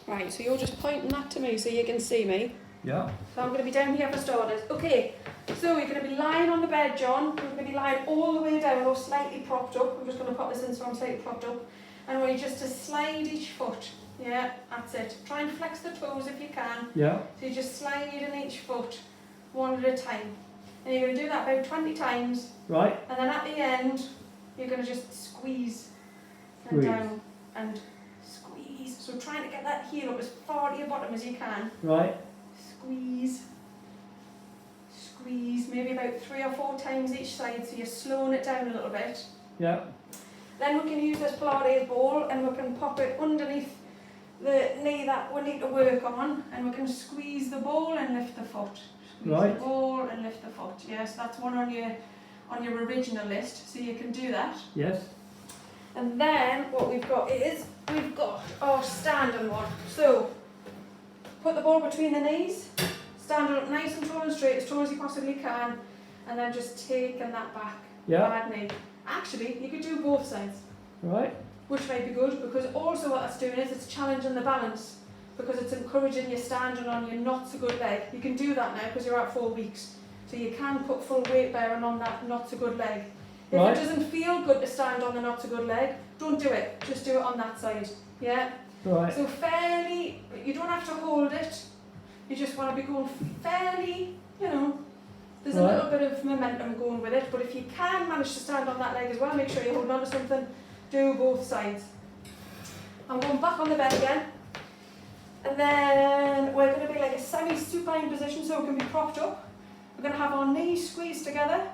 Right, so you're just pointing that to me so you can see me. Yeah. So I'm going to be down here for starters. Okay, so you're going to be lying on the bed, John. You're going to be lying all the way down or slightly propped up. I'm just going to pop this in so I'm slightly propped up. And I want you just to slide each foot. Yeah, that's it. Try and flex the toes if you can. Yeah. So you just slide in each foot, one at a time. And you're going to do that about 20 times. Right. And then at the end, you're going to just squeeze and Squeeze. down and squeeze. So trying to get that heel up as far to your bottom as you can. Right. Squeeze, squeeze, maybe about 3 or 4 times each side, so you're slowing it down a little bit. Yeah. Then we can use this Pilates ball and we can pop it underneath the knee that we need to work on, and we can squeeze the ball and lift the foot. Squeeze Right. the ball and lift the foot. Yes, that's one on your original list, so you can do that. Yes. And then what we've got our standing one. So put the ball between the knees, stand up nice and tall and straight, as tall as you possibly can, and then just taking that back. Yeah. Bad knee. Actually, you could do both sides, Right. which might be good, because also what that's doing is it's challenging the balance, because it's encouraging you standing on your not so good leg. You can do that now because you're at 4 weeks, so you can put full weight bearing on that not so good leg. If Right. it doesn't feel good to stand on the not so good leg, don't do it. Just do it on that side. Yeah. Right. So fairly, you don't have to hold it, you just want to be going fairly, there's a Right. little bit of momentum going with it, but if you can manage to stand on that leg as well, make sure you're holding on to something, do both sides. I'm going back on the bed again, and then we're going to be like a semi-supine position so we can be propped up. We're going to have our knees squeezed together,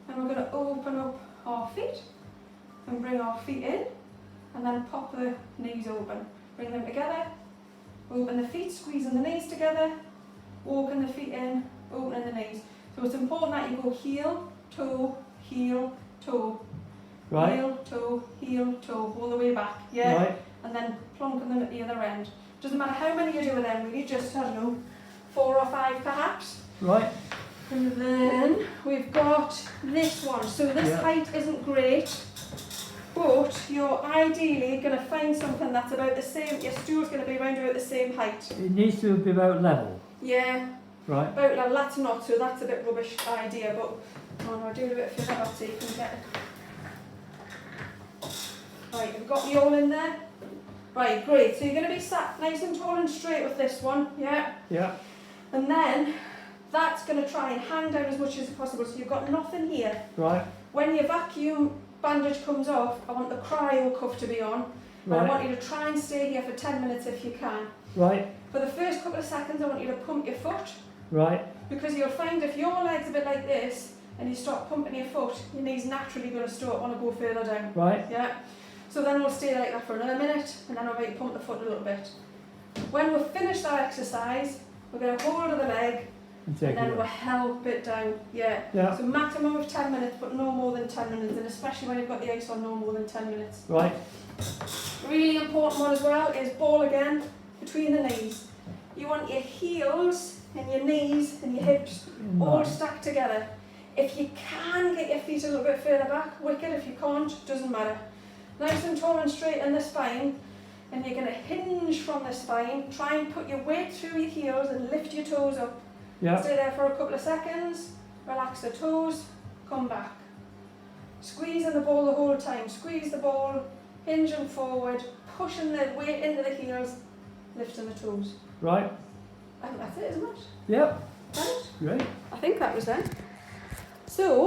and we're going to open up our feet, and bring our feet in, and then pop the knees open. Bring them together, open the feet, squeezing the knees together, walking the feet in, opening the knees. So it's important that you go heel, toe, Right. heel, toe, all the way back, yeah? Right. And then plonking them at the other end. Doesn't matter how many you do with them, really, just, 4 or 5 perhaps. Right. And then we've got this one. So this Yeah. height isn't great, but you're ideally going to find something that's about the same, your stool's going to be around about the same height. It needs to be about level. Yeah, Right. about like, that's not, so that's a bit rubbish idea, but I'll do a bit of figure out so you can get it. Right, you've got you all in there? Right, great. So you're going to be sat nice and tall and straight with this one, yeah? Yeah. And then that's going to try and hang down as much as possible, so you've got nothing here. Right. When your vacuum bandage comes off, I want the cryo cuff to be on. And I Right. want you to try and stay here for 10 minutes if you can. Right. For the first couple of seconds, I want you to pump your foot, Right. because you'll find if your leg's a bit like this and you start pumping your foot, your knee's naturally going to start want to go further down. Right. Yeah. So then we'll stay like that for another minute, and then I'll make you pump the foot a little bit. When we've finished that exercise, we're going to hold of the leg, And take and then it we'll away. help it down. Yeah. Yeah. So maximum of 10 minutes, but no more than 10 minutes, and especially when you've got the ice on, no more than 10 minutes. Right. Really important one as well is ball again between the knees. You want your heels and your knees and your hips all stacked together. If you can get your feet a little bit further back, wicked. If you can't, doesn't matter. Nice and tall and straight in the spine, and you're going to hinge from the spine. Try and put your weight through your heels and lift your toes up. Yeah. Stay there for a couple of seconds, relax the toes, come back. Squeezing the ball the whole time. Squeeze the ball, hinging forward, pushing the weight into the heels, lifting the toes. Right. I think that's it, isn't it? Yep. Right? Great. I think that was it. So,